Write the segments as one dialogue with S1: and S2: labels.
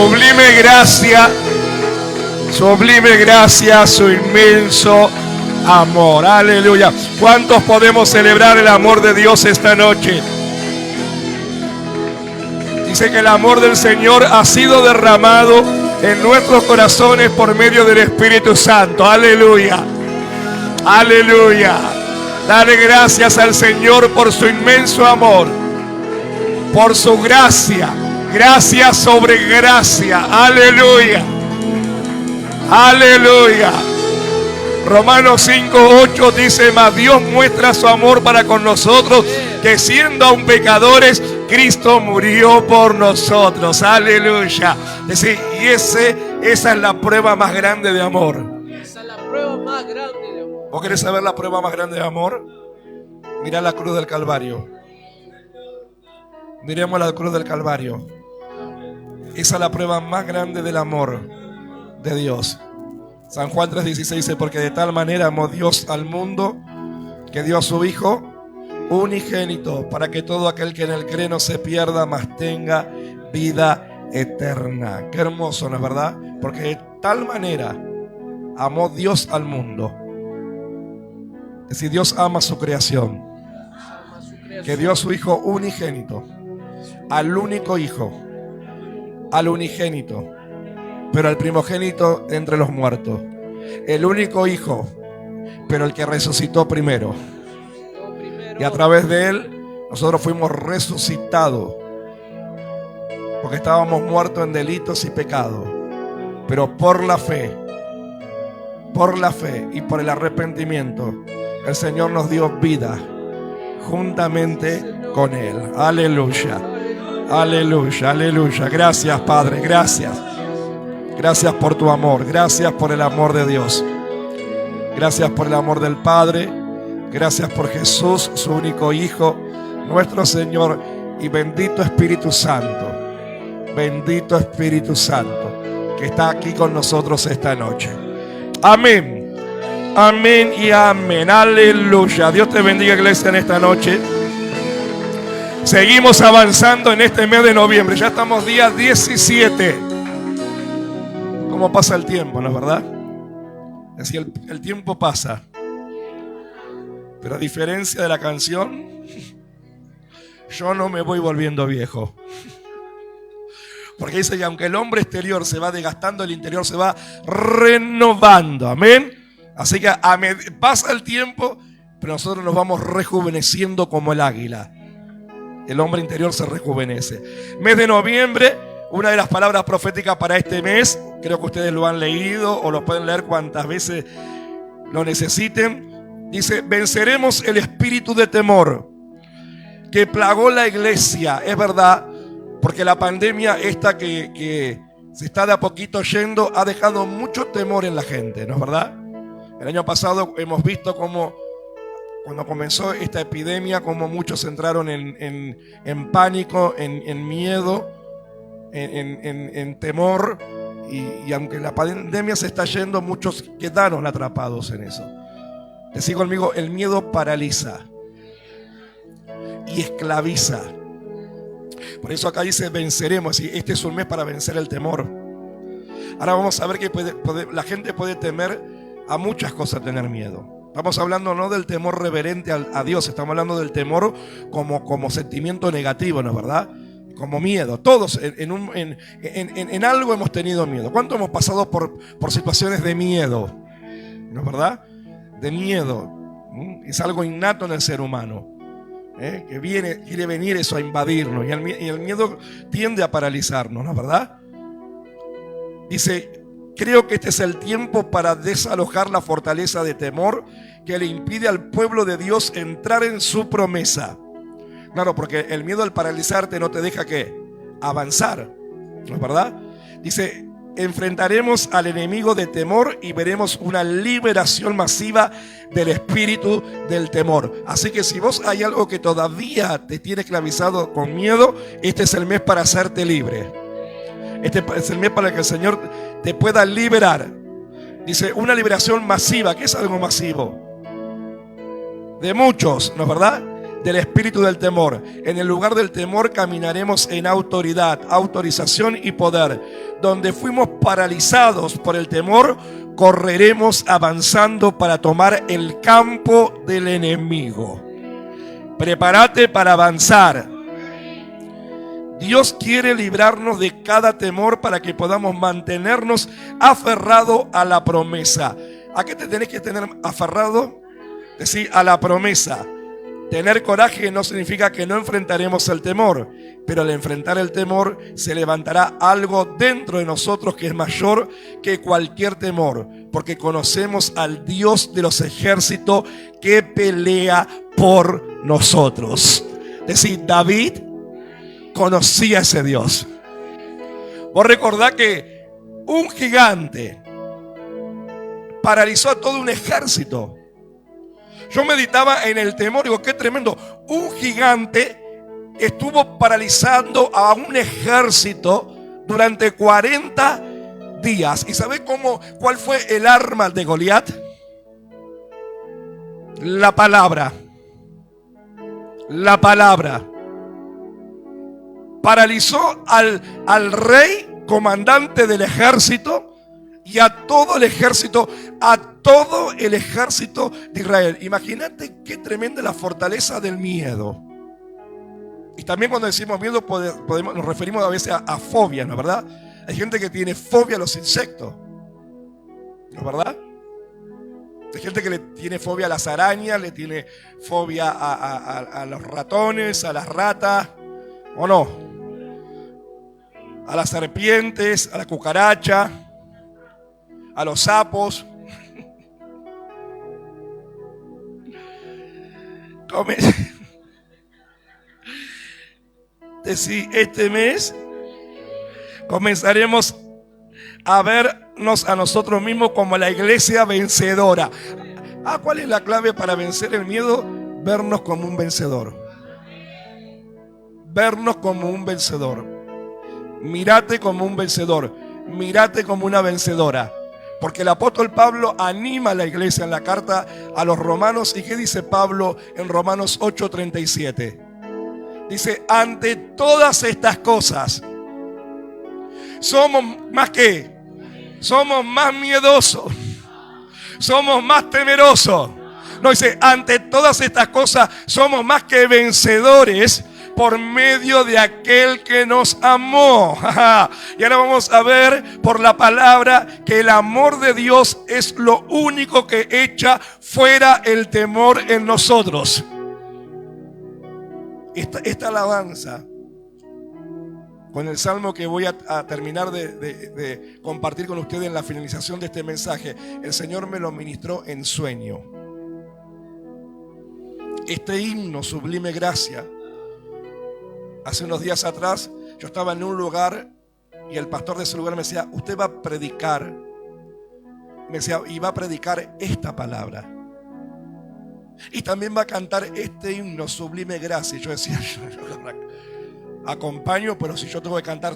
S1: sublime gracia, su inmenso amor. Aleluya. ¿Cuántos podemos celebrar el amor de Dios esta noche? Dice que el amor del Señor ha sido derramado en nuestros corazones por medio del Espíritu Santo. Aleluya. Aleluya. Dale gracias al Señor por su inmenso amor, por su gracia. Gracia sobre gracia. Aleluya. Aleluya. Romanos 5:8 dice: mas Dios muestra su amor para con nosotros, que siendo aún pecadores, Cristo murió por nosotros. Aleluya. Dice, y esa es la prueba más grande de amor.
S2: Esa es la prueba más grande de amor.
S1: ¿Vos querés saber la prueba más grande de amor? Mirá la cruz del Calvario. Miremos la cruz del Calvario. Esa es la prueba más grande del amor de Dios. San Juan 3:16 dice: porque de tal manera amó Dios al mundo, que dio a su Hijo unigénito, para que todo aquel que en él cree no se pierda, mas tenga vida eterna. Qué hermoso, ¿no es verdad? Porque de tal manera amó Dios al mundo. Es decir, Dios ama su creación, que dio a su Hijo unigénito, al único Hijo, al unigénito, pero al primogénito entre los muertos, el único Hijo, pero el que resucitó primero. Y a través de él nosotros fuimos resucitados, porque estábamos muertos en delitos y pecados, pero por la fe y por el arrepentimiento, el Señor nos dio vida juntamente con él. Aleluya. Aleluya, aleluya. Gracias, Padre, gracias. Gracias por tu amor, gracias por el amor de Dios. Gracias por el amor del Padre. Gracias por Jesús, su único Hijo, nuestro Señor. Y bendito Espíritu Santo. Bendito Espíritu Santo, que está aquí con nosotros esta noche. Amén. Amén y amén. Aleluya. Dios te bendiga, iglesia, en esta noche. Seguimos avanzando en este mes de noviembre. Ya estamos día 17. ¿Cómo pasa el tiempo, no es verdad? Es decir, el tiempo pasa. Pero a diferencia de la canción, yo no me voy volviendo viejo. Porque dice que aunque el hombre exterior se va desgastando, el interior se va renovando. Amén. Así que pasa el tiempo, pero nosotros nos vamos rejuveneciendo como el águila. El hombre interior se rejuvenece. Mes de noviembre, una de las palabras proféticas para este mes, creo que ustedes lo han leído o lo pueden leer cuantas veces lo necesiten. Dice: venceremos el espíritu de temor que plagó la iglesia. Es verdad, porque la pandemia esta que se está de a poquito yendo ha dejado mucho temor en la gente, ¿no es verdad? El año pasado hemos visto cómo cuando comenzó esta epidemia, como muchos entraron en pánico, en miedo, en temor. Y aunque la pandemia se está yendo, muchos quedaron atrapados en eso. Decí conmigo: el miedo paraliza y esclaviza. Por eso acá dice: venceremos. Y este es un mes para vencer el temor. Ahora vamos a ver que la gente puede temer a muchas cosas, tener miedo. Estamos hablando no del temor reverente a Dios, estamos hablando del temor como sentimiento negativo, ¿no es verdad? Como miedo. Todos en algo hemos tenido miedo. ¿Cuánto hemos pasado por situaciones de miedo? ¿No es verdad? De miedo. Es algo innato en el ser humano, que quiere venir eso a invadirnos. Y el miedo tiende a paralizarnos, ¿no es verdad? Dice: creo que este es el tiempo para desalojar la fortaleza de temor que le impide al pueblo de Dios entrar en su promesa. Claro, porque el miedo al paralizarte no te deja que avanzar, ¿no es verdad? Dice: enfrentaremos al enemigo de temor y veremos una liberación masiva del espíritu del temor. Así que si vos hay algo que todavía te tiene esclavizado con miedo, este es el mes para hacerte libre. Este es el mes para que el Señor te pueda liberar. Dice: una liberación masiva. ¿Qué es algo masivo? De muchos, ¿no es verdad? del espíritu del temor. En el lugar del temor caminaremos en autoridad, autorización y poder. Donde fuimos paralizados por el temor, correremos avanzando para tomar el campo del enemigo. Prepárate para avanzar. Dios quiere librarnos de cada temor para que podamos mantenernos aferrados a la promesa. ¿A qué te tenés que tener aferrado? Decir, a la promesa. Tener coraje no significa que no enfrentaremos el temor, pero al enfrentar el temor se levantará algo dentro de nosotros que es mayor que cualquier temor, porque conocemos al Dios de los ejércitos que pelea por nosotros. Decir, David conocía a ese Dios. Vos recordás que un gigante paralizó a todo un ejército. Yo meditaba en el temor, digo, qué tremendo. Un gigante estuvo paralizando a un ejército durante 40 días. ¿Y sabe cuál fue el arma de Goliat? La palabra. La palabra. Paralizó al rey, comandante del ejército, y a todo el ejército de Israel. Imagínate qué tremenda la fortaleza del miedo. Y también cuando decimos miedo nos referimos a veces a fobia, ¿no es verdad? Hay gente que tiene fobia a los insectos, ¿no es verdad? Hay gente que le tiene fobia a las arañas, le tiene fobia a los ratones, a las ratas, ¿o no? A las serpientes, a la cucaracha, a los sapos. Este mes comenzaremos a vernos a nosotros mismos como la iglesia vencedora. ¿Cuál es la clave para vencer el miedo? Vernos como un vencedor. Vernos como un vencedor. Mírate como un vencedor. Mírate como una vencedora. Porque el apóstol Pablo anima a la iglesia en la carta a los romanos. ¿Y qué dice Pablo en Romanos 8:37? Dice, ante todas estas cosas, somos más que, somos más miedosos, somos más temerosos. No, dice, ante todas estas cosas, somos más que vencedores por medio de aquel que nos amó. Y ahora vamos a ver por la palabra que el amor de Dios es lo único que echa fuera el temor en nosotros. Esta alabanza, con el salmo que voy a terminar de compartir con ustedes en la finalización de este mensaje, el Señor me lo ministró en sueño. Este himno, Sublime Gracia. Hace unos días atrás yo estaba en un lugar y el pastor de ese lugar me decía, usted va a predicar, me decía, y va a predicar esta palabra. Y también va a cantar este himno, Sublime Gracia. Y yo decía, yo acompaño, pero si yo tengo que cantar.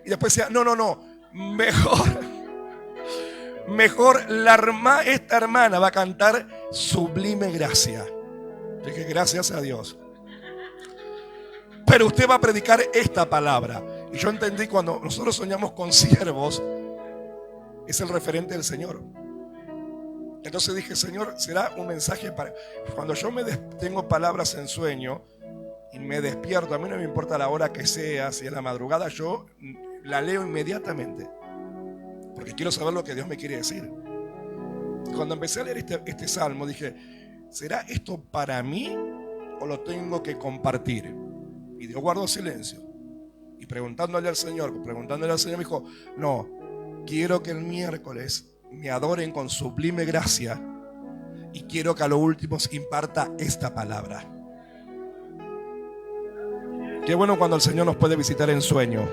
S1: Y después decía, no, mejor esta hermana va a cantar Sublime Gracia. Dije, gracias a Dios. Pero usted va a predicar esta palabra. Y yo entendí, cuando nosotros soñamos con siervos, es el referente del Señor. Entonces dije, Señor, será un mensaje para... Cuando yo tengo palabras en sueño y me despierto, a mí no me importa la hora que sea, si es la madrugada, yo la leo inmediatamente, porque quiero saber lo que Dios me quiere decir. Cuando empecé a leer este salmo, dije, ¿será esto para mí o lo tengo que compartir? Y Dios guardó silencio. Y preguntándole al Señor, me dijo, no, quiero que el miércoles me adoren con sublime gracia y quiero que a lo último se imparta esta palabra. Qué bueno cuando el Señor nos puede visitar en sueño,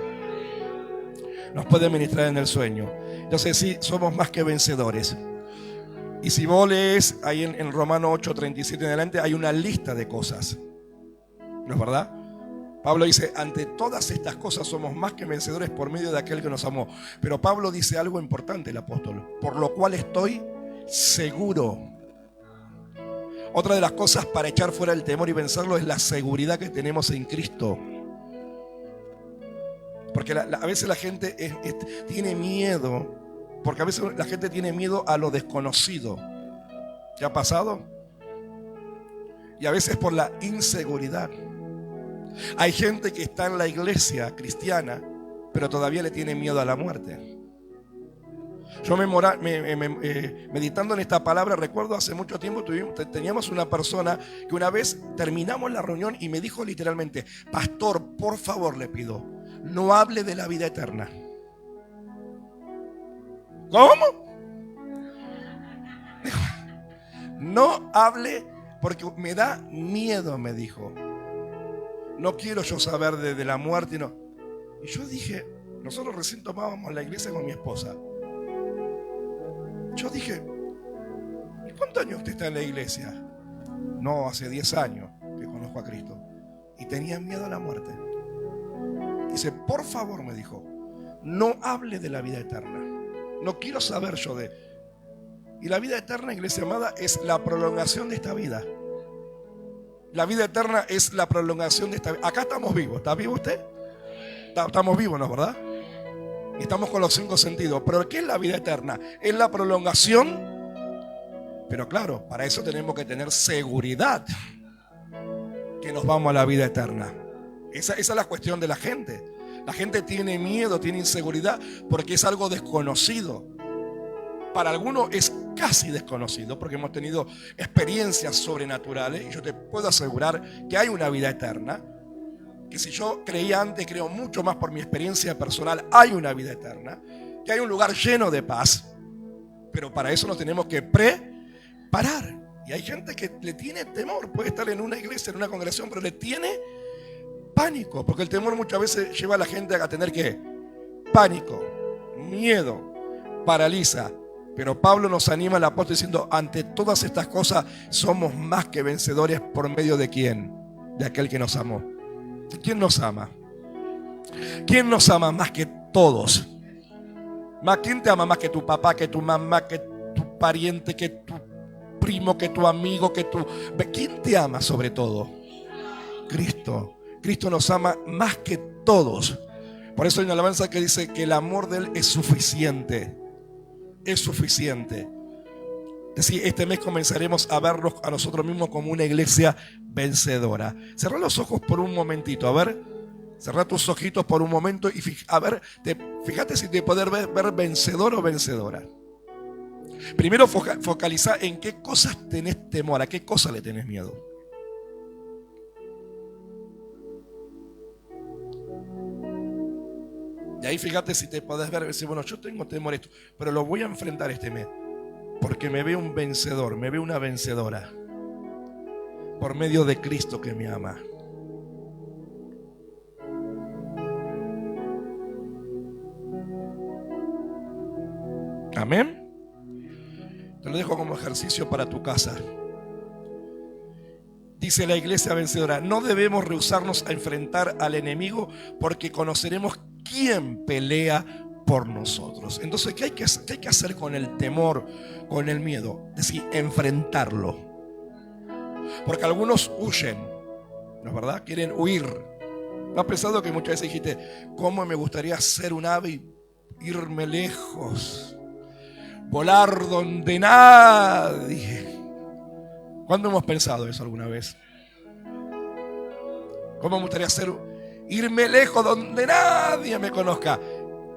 S1: nos puede ministrar en el sueño. Entonces sí, somos más que vencedores. Y si vos lees ahí en Romanos 8:37 en adelante, hay una lista de cosas, ¿no es verdad? Pablo dice, ante todas estas cosas somos más que vencedores por medio de aquel que nos amó. Pero Pablo dice algo importante, el apóstol, por lo cual estoy seguro. Otra de las cosas para echar fuera el temor y vencerlo es la seguridad que tenemos en Cristo. Porque a veces la gente tiene miedo, porque a veces la gente tiene miedo a lo desconocido. ¿Qué ha pasado? Y a veces por la inseguridad. Hay gente que está en la iglesia cristiana, pero todavía le tiene miedo a la muerte. Yo meditando en esta palabra, recuerdo hace mucho tiempo teníamos una persona que una vez terminamos la reunión y me dijo literalmente: pastor, por favor le pido, no hable de la vida eterna. ¿Cómo? Dijo, no hable porque me da miedo, me dijo. No quiero yo saber de la muerte. No. Y yo dije, nosotros recién tomábamos la iglesia con mi esposa. Yo dije, ¿y cuántos años usted está en la iglesia? No, hace 10 años que conozco a Cristo. Y tenía miedo a la muerte. Dice, por favor, me dijo, no hable de la vida eterna. No quiero saber yo de... Y la vida eterna, iglesia amada, es la prolongación de esta vida. La vida eterna es la prolongación de esta vida. Acá estamos vivos. ¿Está vivo usted? Estamos vivos, ¿no es verdad? Estamos con los 5 sentidos. Pero ¿qué es la vida eterna? Es la prolongación. Pero claro, para eso tenemos que tener seguridad que nos vamos a la vida eterna. Esa es la cuestión de la gente. La gente tiene miedo, tiene inseguridad porque es algo desconocido. Para algunos es casi desconocido porque hemos tenido experiencias sobrenaturales y yo te puedo asegurar que hay una vida eterna. Que si yo creía antes, creo mucho más por mi experiencia personal, hay una vida eterna, que hay un lugar lleno de paz, pero para eso nos tenemos que preparar. Y hay gente que le tiene temor, puede estar en una iglesia, en una congregación, pero le tiene pánico, porque el temor muchas veces lleva a la gente a tener ¿qué? Pánico, miedo, paraliza. Pero Pablo nos anima, el apóstol, diciendo, ante todas estas cosas somos más que vencedores por medio de ¿quién? De aquel que nos amó. ¿Quién nos ama? ¿Quién nos ama más que todos? ¿Quién te ama más que tu papá, que tu mamá, que tu pariente, que tu primo, que tu amigo, que tu... ¿Quién te ama sobre todo? Cristo. Cristo nos ama más que todos. Por eso hay una alabanza que dice que el amor de Él es suficiente. Es suficiente. Es decir, este mes comenzaremos a vernos a nosotros mismos como una iglesia vencedora. Cerrá los ojos por un momentito, a ver. Cerrá tus ojitos por un momento y fíjate si te podés ver vencedor o vencedora. Primero focaliza en qué cosas tenés temor, a qué cosas le tenés miedo. Y ahí fíjate si te podés ver, decir, bueno, yo tengo temor a esto, pero lo voy a enfrentar este mes. Porque me veo un vencedor, me veo una vencedora. Por medio de Cristo que me ama. Amén. Te lo dejo como ejercicio para tu casa. Dice la iglesia vencedora, no debemos rehusarnos a enfrentar al enemigo porque conoceremos quién pelea por nosotros. Entonces, ¿qué hay que hacer con el temor, con el miedo? Es decir, enfrentarlo. Porque algunos huyen, ¿no es verdad? Quieren huir. ¿No has pensado que muchas veces dijiste, cómo me gustaría ser un ave y irme lejos? Volar donde nadie. ¿Cuándo hemos pensado eso alguna vez? ¿Cómo me gustaría irme lejos donde nadie me conozca?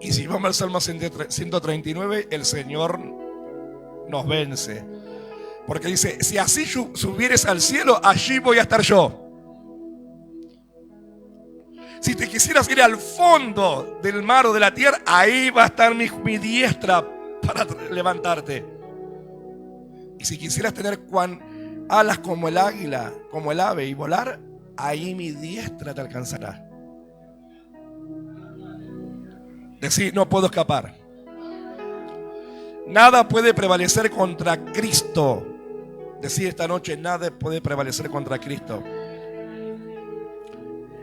S1: Y si vamos al Salmo 139, el Señor nos vence. Porque dice, si así subieres al cielo, allí voy a estar yo. Si te quisieras ir al fondo del mar o de la tierra, ahí va a estar mi diestra para levantarte. Y si quisieras tener alas como el águila, como el ave y volar, ahí mi diestra te alcanzará. Decir, no puedo escapar. Nada puede prevalecer contra Cristo. Decir esta noche, nada puede prevalecer contra Cristo.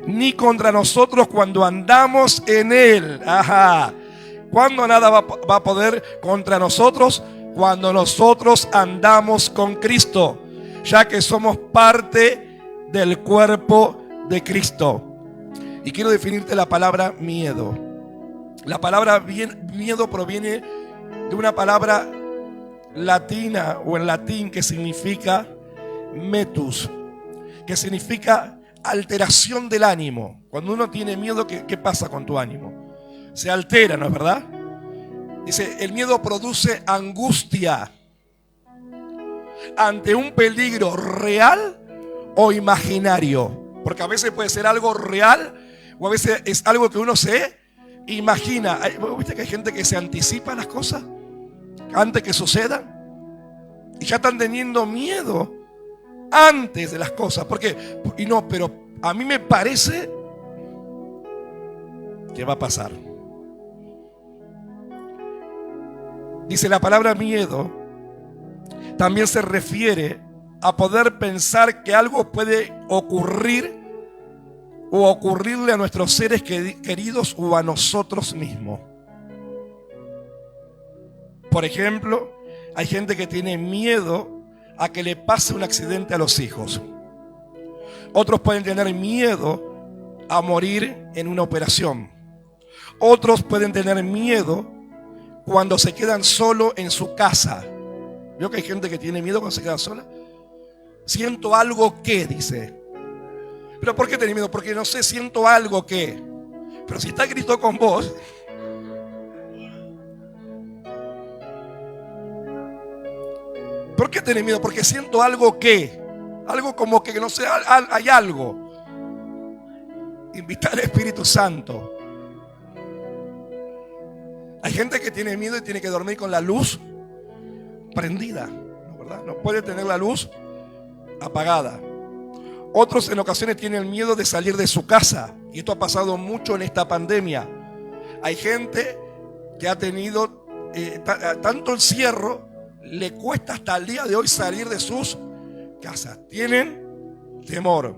S1: Ni contra nosotros cuando andamos en Él. Ajá. ¿Cuándo nada va a poder contra nosotros? Cuando nosotros andamos con Cristo. ya que somos parte del cuerpo de Cristo. Y quiero definirte la palabra miedo. La palabra miedo proviene de una palabra latina o en latín que significa metus, que significa alteración del ánimo. Cuando uno tiene miedo, ¿qué pasa con tu ánimo? Se altera, ¿no es verdad? Dice, el miedo produce angustia ante un peligro real o imaginario. Porque a veces puede ser algo real o a veces es algo que uno se imagina. ¿Viste que hay gente que se anticipa las cosas antes que sucedan? Y ya están teniendo miedo antes de las cosas. ¿Por qué? Y no, pero a mí me parece que va a pasar. Dice la palabra miedo, también se refiere a poder pensar que algo puede ocurrir o ocurrirle a nuestros seres queridos o a nosotros mismos. Por ejemplo, hay gente que tiene miedo a que le pase un accidente a los hijos. Otros pueden tener miedo a morir en una operación. Otros pueden tener miedo cuando se quedan solos en su casa. ¿Vio que hay gente que tiene miedo cuando se queda sola? Siento algo que, dice. ¿Pero por qué tenés miedo? Porque no sé, siento algo que. Pero si está Cristo con vos. ¿Por qué tenés miedo? Porque siento algo que. Algo como que no sé, hay algo. Invitar al Espíritu Santo. Hay gente que tiene miedo y tiene que dormir con la luz prendida, ¿no, verdad? No puede tener la luz apagada. Otros en ocasiones tienen miedo de salir de su casa. Y esto ha pasado mucho en esta pandemia. Hay gente que ha tenido tanto encierro, le cuesta hasta el día de hoy salir de sus casas. Tienen temor.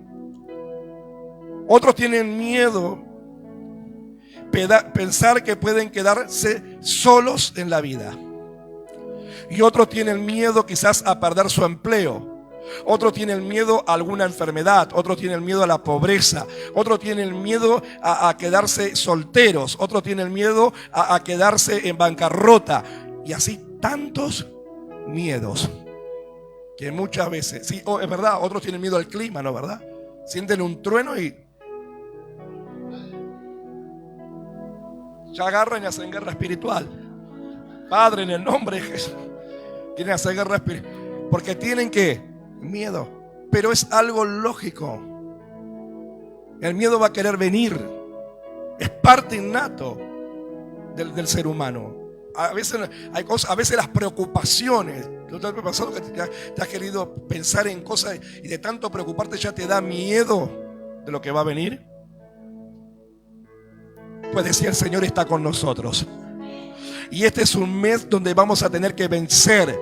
S1: Otros tienen miedo pensar que pueden quedarse solos en la vida. Y otros tienen miedo quizás a perder su empleo. Otros tienen miedo a alguna enfermedad. Otros tienen miedo a la pobreza. Otros tienen miedo a quedarse solteros. Otros tienen miedo a quedarse en bancarrota. Y así tantos miedos que muchas veces, sí, es verdad, otros tienen miedo al clima, ¿no, verdad? Sienten un trueno y ya agarran y hacen guerra espiritual. Padre, en el nombre de Jesús, quieren hacer guerra espiritual porque tienen que miedo, pero es algo lógico. El miedo va a querer venir, es parte innato del ser humano. A veces hay cosas, a veces las preocupaciones. ¿No te ha pasado que te has querido pensar en cosas y de tanto preocuparte ya te da miedo de lo que va a venir? Pues decía, el Señor está con nosotros. Y este es un mes donde vamos a tener que vencer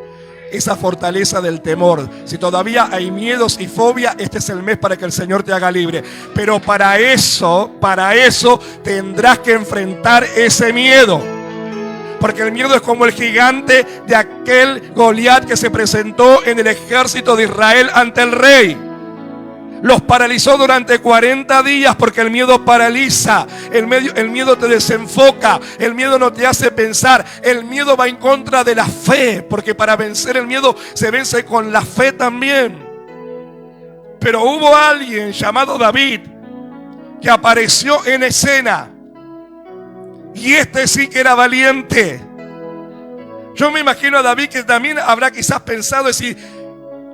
S1: esa fortaleza del temor. Si todavía hay miedos y fobia, este es el mes para que el Señor te haga libre. Pero para eso tendrás que enfrentar ese miedo. Porque el miedo es como el gigante de aquel Goliat que se presentó en el ejército de Israel ante el rey. Los paralizó durante 40 días porque el miedo paraliza. El miedo te desenfoca. El miedo no te hace pensar. El miedo va en contra de la fe. Porque para vencer el miedo se vence con la fe también. Pero hubo alguien llamado David que apareció en escena. Y este sí que era valiente. Yo me imagino a David que también habrá quizás pensado decir,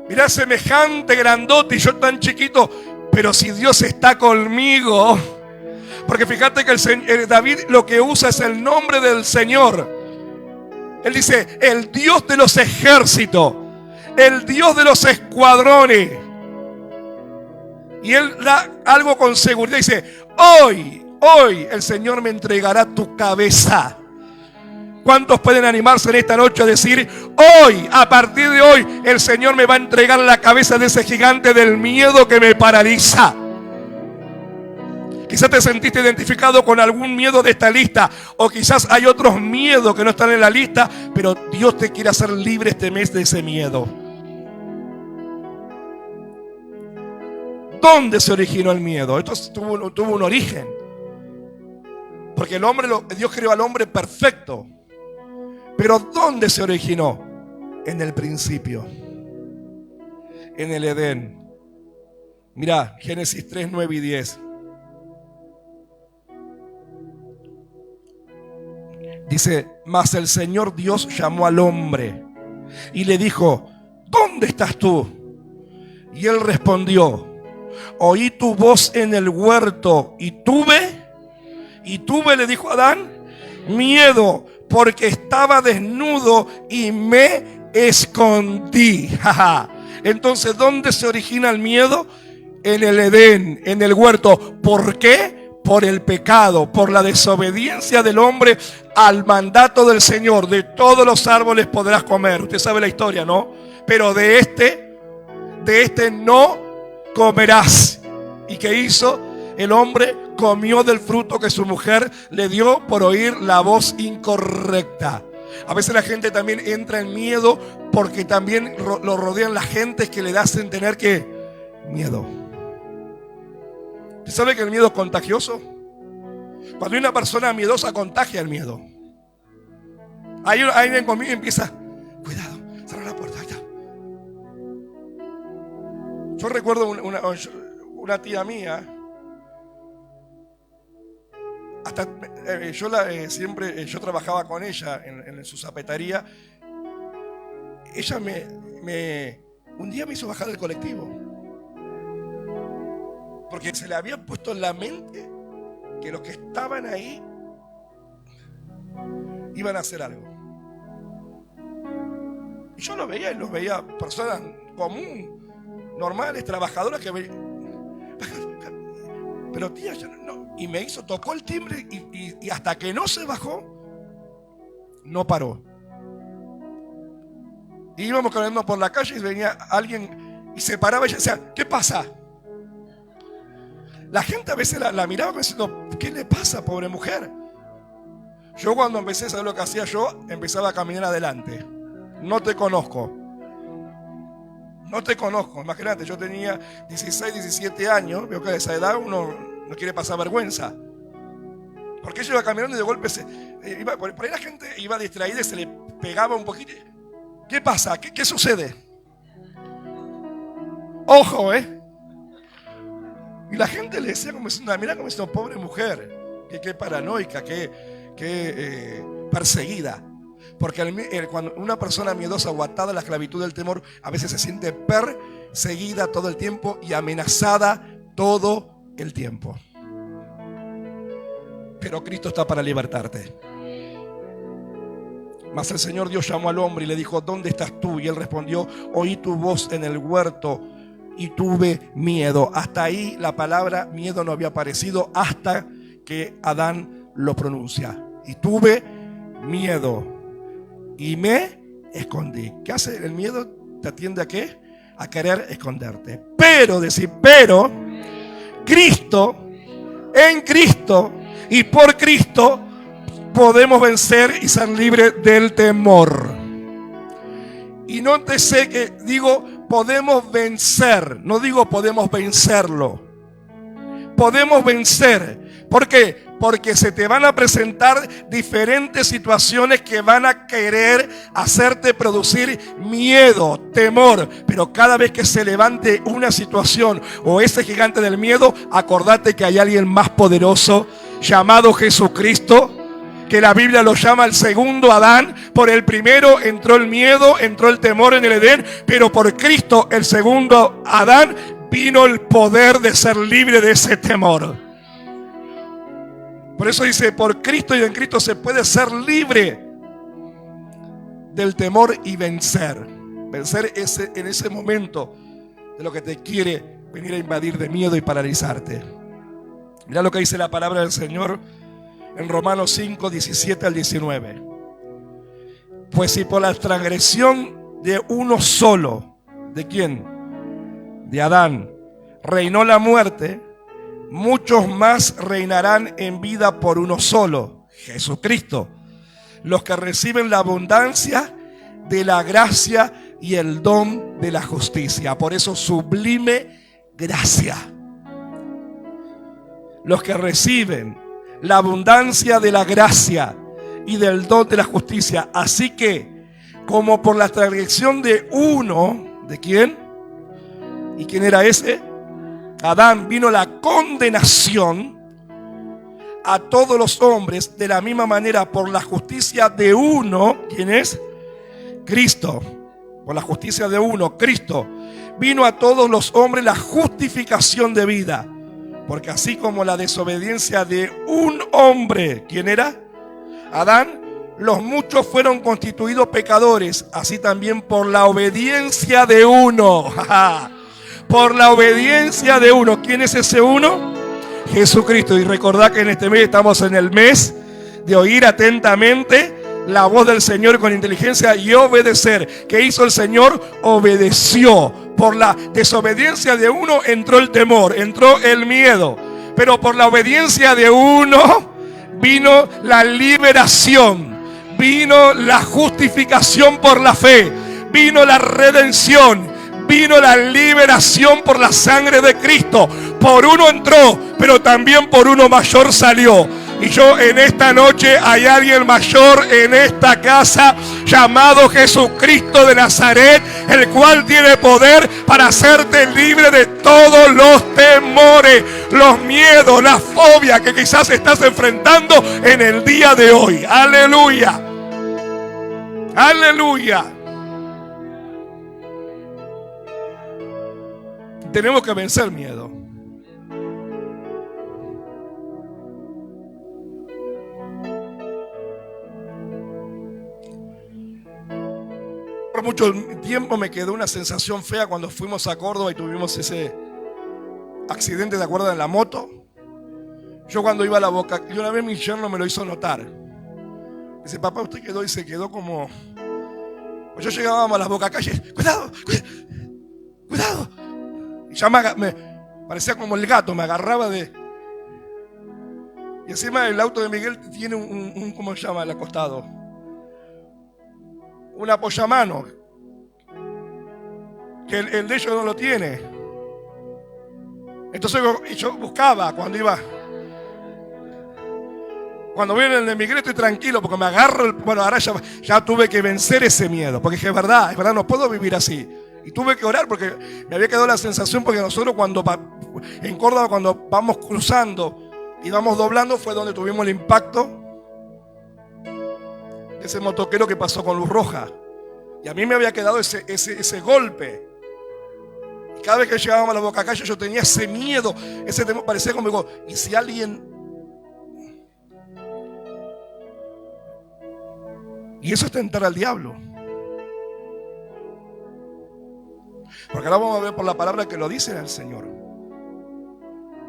S1: mirá, semejante grandote y yo tan chiquito, pero si Dios está conmigo. Porque fíjate que David lo que usa es el nombre del Señor. Él dice, el Dios de los ejércitos, el Dios de los escuadrones. Y él da algo con seguridad, dice, hoy el Señor me entregará tu cabeza. ¿Cuántos pueden animarse en esta noche a decir, hoy, a partir de hoy, el Señor me va a entregar la cabeza de ese gigante del miedo que me paraliza? Quizás te sentiste identificado con algún miedo de esta lista, o quizás hay otros miedos que no están en la lista, pero Dios te quiere hacer libre este mes de ese miedo. ¿dónde se originó el miedo? Esto tuvo un origen. Porque Dios creó al hombre perfecto. Pero ¿dónde se originó? En el principio. En el Edén. Mirá, Génesis 3, 9 y 10. Dice, mas el Señor Dios llamó al hombre y le dijo, ¿dónde estás tú? Y él respondió, oí tu voz en el huerto y tuve, le dijo Adán, miedo porque estaba desnudo y me escondí. Entonces, ¿dónde se origina el miedo? En el Edén, en el huerto. ¿Por qué? Por el pecado, por la desobediencia del hombre al mandato del Señor. De todos los árboles podrás comer. Usted sabe la historia, ¿no? Pero de este no comerás. ¿Y qué hizo? El hombre comió del fruto que su mujer le dio por oír la voz incorrecta. A veces la gente también entra en miedo porque también lo rodean las gentes que le hacen tener que miedo. ¿Usted sabe que el miedo es contagioso? Cuando hay una persona miedosa, contagia el miedo. Hay alguien conmigo y empieza, cuidado, cierra la puerta. Ahí está. Yo recuerdo una tía mía. Hasta yo trabajaba con ella en su zapatería. Ella un día me hizo bajar del colectivo. Porque se le había puesto en la mente que los que estaban ahí iban a hacer algo. Y yo los veía personas comunes, normales, trabajadoras que pero tía, yo no. Y me tocó el timbre y hasta que no se bajó, no paró. Y íbamos caminando por la calle y venía alguien y se paraba y ella decía, ¿qué pasa? La gente a veces la miraba diciendo, ¿qué le pasa, pobre mujer? Yo cuando empecé a saber lo que hacía yo, empezaba a caminar adelante. No te conozco. Imagínate, yo tenía 16, 17 años. Veo que a esa edad uno no quiere pasar vergüenza. Porque ella iba caminando y de golpe por ahí la gente iba distraída y se le pegaba un poquito. ¿Qué pasa? ¿Qué sucede? Ojo, Y la gente le decía como diciendo, mira como diciendo, pobre mujer, qué paranoica, qué perseguida. Porque cuando una persona miedosa o atada a la esclavitud del temor, a veces se siente perseguida todo el tiempo y amenazada todo el tiempo. Pero Cristo está para libertarte. Mas el Señor Dios llamó al hombre y le dijo, ¿dónde estás tú? Y él respondió, oí tu voz en el huerto y tuve miedo. Hasta ahí la palabra miedo no había aparecido hasta que Adán lo pronuncia. Y tuve miedo y me escondí. ¿Qué hace el miedo? ¿Te atiende a qué? A querer esconderte. Pero Cristo, en Cristo y por Cristo podemos vencer y ser libres del temor. Y nótese que digo podemos vencer, no digo podemos vencerlo. Podemos vencer. ¿Por qué? Porque se te van a presentar diferentes situaciones que van a querer hacerte producir miedo, temor. Pero cada vez que se levante una situación o ese gigante del miedo, acordate que hay alguien más poderoso llamado Jesucristo, que la Biblia lo llama el segundo Adán. Por el primero entró el miedo, entró el temor en el Edén, pero por Cristo, el segundo Adán, vino el poder de ser libre de ese temor. Por eso dice, por Cristo y en Cristo se puede ser libre del temor y vencer. Vencer en ese momento de lo que te quiere venir a invadir de miedo y paralizarte. Mirá lo que dice la palabra del Señor en Romanos 5, 17 al 19. Pues si por la transgresión de uno solo, ¿de quién? De Adán, reinó la muerte, muchos más reinarán en vida por uno solo, Jesucristo, los que reciben la abundancia de la gracia y el don de la justicia. Por eso sublime gracia. los que reciben la abundancia de la gracia y del don de la justicia. Así que, como por la transgresión de uno, ¿de quién? ¿Y quién era ese? Adán, vino la condenación a todos los hombres, de la misma manera por la justicia de uno, ¿quién es? Cristo. Por la justicia de uno, Cristo, vino a todos los hombres la justificación de vida. Porque así como la desobediencia de un hombre, ¿quién era? Adán, los muchos fueron constituidos pecadores, así también por la obediencia de uno. Por la obediencia de uno. ¿Quién es ese uno? Jesucristo. Y recordad que en este mes estamos en el mes de oír atentamente la voz del Señor con inteligencia y obedecer. ¿Qué hizo el Señor? Obedeció. Por la desobediencia de uno entró el temor, entró el miedo. Pero por la obediencia de uno vino la liberación, vino la justificación por la fe, vino la redención, vino la liberación por la sangre de Cristo. Por uno entró, pero también por uno mayor salió. Y yo en esta noche, hay alguien mayor en esta casa llamado Jesucristo de Nazaret, el cual tiene poder para hacerte libre de todos los temores, los miedos, la fobia que quizás estás enfrentando en el día de hoy. Aleluya. Aleluya. Tenemos que vencer miedo. Por mucho tiempo me quedó una sensación fea cuando fuimos a Córdoba y tuvimos ese accidente, ¿de acuerdo? En la moto. Yo cuando iba a la boca, y una vez mi yerno me lo hizo notar. Dice, papá, usted quedó, y se quedó como... Pues yo llegábamos a las bocacalles, cuidado, cuidado. Y ya me parecía como el gato, me agarraba de... Y encima el auto de Miguel tiene un ¿cómo se llama? Al acostado. Un apoyamano, que el de ellos no lo tiene. Entonces yo buscaba cuando iba. Cuando viene el de Miguel estoy tranquilo porque me agarro. Bueno, ahora ya tuve que vencer ese miedo, porque es verdad, no puedo vivir así. Y tuve que orar porque me había quedado la sensación, porque nosotros en Córdoba cuando vamos cruzando y vamos doblando fue donde tuvimos el impacto. Ese motoquero que pasó con luz roja. Y a mí me había quedado ese golpe. Y cada vez que llegábamos a la bocacalle yo tenía ese miedo, ese temor, parecía como digo, ¿y si alguien? Y eso es tentar al diablo. Porque ahora vamos a ver por la palabra que lo dice el Señor.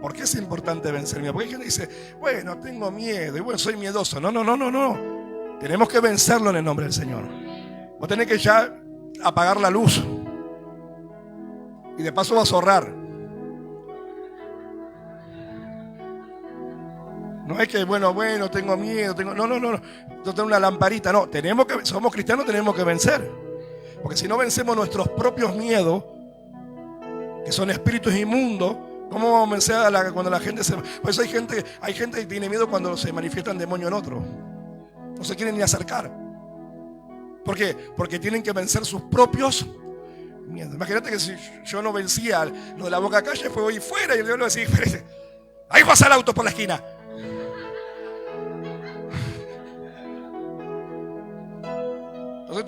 S1: ¿Por qué es importante vencer miedo? Porque hay gente que dice, bueno, tengo miedo y bueno, soy miedoso. No. Tenemos que vencerlo en el nombre del Señor. Vos tenés que ya apagar la luz. Y de paso vas a ahorrar. No es que, bueno, tengo miedo. No tengo una lamparita. No, somos cristianos, tenemos que vencer. Porque si no vencemos nuestros propios miedos, que son espíritus inmundos, ¿cómo vamos a vencer cuando la gente se... Por eso hay gente que tiene miedo cuando se manifiesta el demonio en otro. No se quieren ni acercar. ¿Por qué? Porque tienen que vencer sus propios miedos. Imagínate que si yo no vencía lo de la bocacalle, fue hoy fuera y el diablo decía, ahí pasa el auto por la esquina. Entonces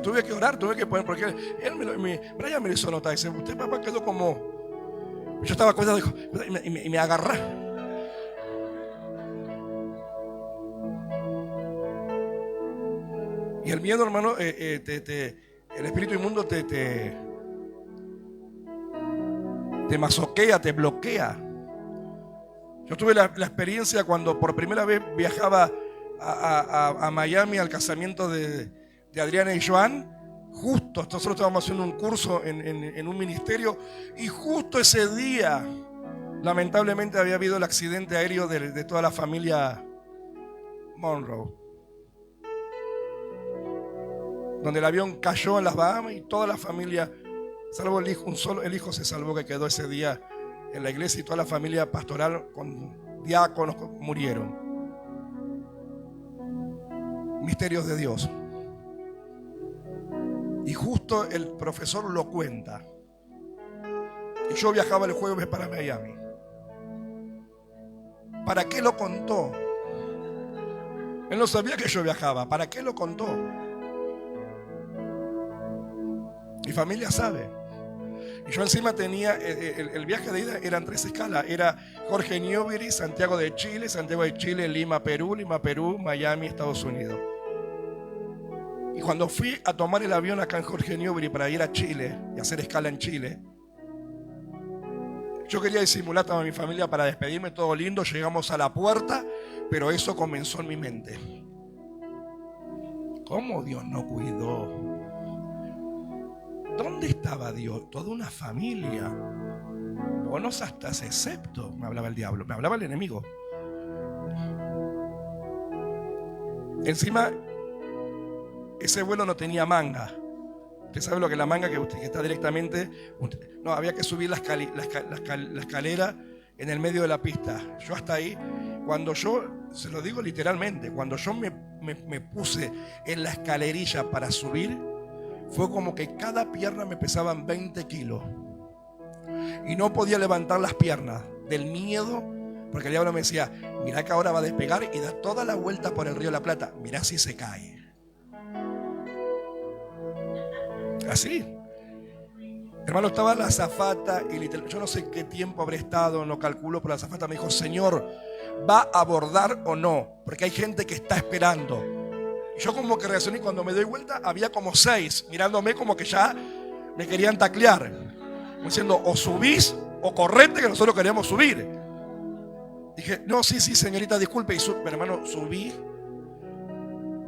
S1: tuve que orar, tuve que poner, porque Brian me lo hizo notar. Dice, usted papá quedó como... Yo estaba acostado y me agarrá. Y el miedo, hermano, el espíritu inmundo te masoquea, te bloquea. Yo tuve la experiencia cuando por primera vez viajaba a Miami al casamiento de Adriana y Joan. Justo, nosotros estábamos haciendo un curso en un ministerio y justo ese día, lamentablemente, había habido el accidente aéreo de toda la familia Monroe, donde el avión cayó en las Bahamas y toda la familia, salvo el hijo, el hijo se salvó, que quedó ese día en la iglesia, y toda la familia pastoral con diáconos murieron. Misterios de Dios. Y justo el profesor lo cuenta. Y yo viajaba el jueves para Miami. ¿Para qué lo contó? Él no sabía que yo viajaba. ¿Para qué lo contó? Mi familia sabe. Y yo encima tenía, el viaje de ida eran 3 escalas. Era Jorge Newbery, Santiago de Chile, Lima, Perú, Miami, Estados Unidos. Y cuando fui a tomar el avión acá en Jorge Newbery para ir a Chile y hacer escala en Chile, yo quería disimular a mi familia para despedirme, todo lindo. Llegamos a la puerta, pero eso comenzó en mi mente. ¿Cómo Dios no cuidó? ¿Dónde estaba Dios? Toda una familia. Vos no estás excepto, me hablaba el diablo, me hablaba el enemigo. Encima, ese vuelo no tenía manga. Usted sabe lo que es la manga, que está directamente. No, había que subir la escalera en el medio de la pista. Yo hasta ahí, cuando yo, se lo digo literalmente, cuando yo me puse en la escalerilla para subir, fue como que cada pierna me pesaban 20 kilos. Y no podía levantar las piernas del miedo, porque el diablo me decía, mirá que ahora va a despegar y da toda la vuelta por el Río de la Plata. Mirá si se cae. Así. Hermano, estaba la azafata y yo no sé qué tiempo habré estado, no calculo, pero la azafata me dijo, Señor, ¿va a abordar o no? Porque hay gente que está esperando. Y yo como que reaccioné, cuando me doy vuelta había como 6 mirándome como que ya me querían taclear, diciendo, o subís o correte que nosotros queríamos subir. Dije, no, sí, señorita, disculpe. Y hermano, subí.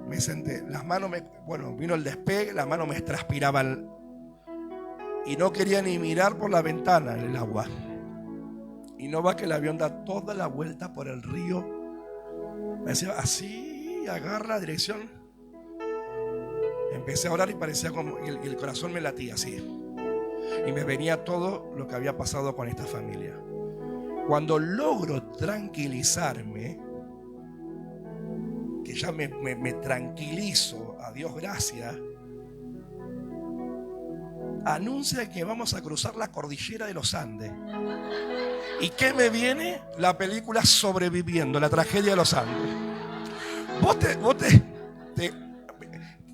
S1: Me senté, las manos vino el despegue, las manos me transpiraban y no quería ni mirar por la ventana en el agua. Y no va que el avión da toda la vuelta por el río. Me decía, así, agarra dirección. Empecé a orar y parecía como, el corazón me latía así. Y me venía todo lo que había pasado con esta familia. Cuando logro tranquilizarme, que ya me tranquilizo, a Dios gracias, anuncia que vamos a cruzar la cordillera de los Andes. ¿Y qué me viene? La película Sobreviviendo, la tragedia de los Andes.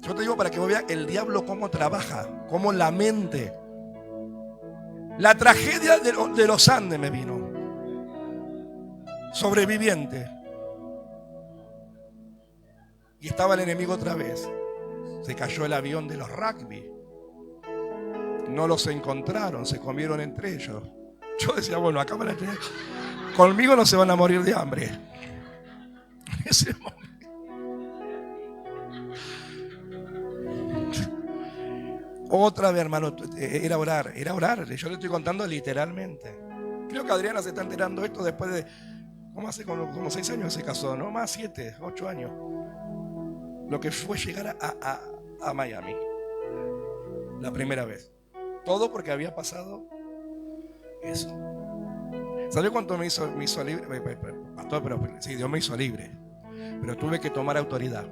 S1: Yo te digo para que vos veas el diablo cómo trabaja, cómo la mente. La tragedia de los Andes me vino. Sobreviviente. Y estaba el enemigo otra vez. Se cayó el avión de los rugby. No los encontraron, se comieron entre ellos. Yo decía, bueno, acá van a tener. Conmigo no se van a morir de hambre. En ese momento. Otra vez, hermano, era orar. Yo le estoy contando literalmente. Creo que Adriana se está enterando esto después de. ¿Cómo hace? Como 6 años se casó, ¿no? Más 7, 8 años. Lo que fue llegar a Miami la primera vez. Todo porque había pasado eso. ¿Sabe cuánto me hizo libre? Pastor, pero sí, Dios me hizo libre. Pero tuve que tomar autoridad.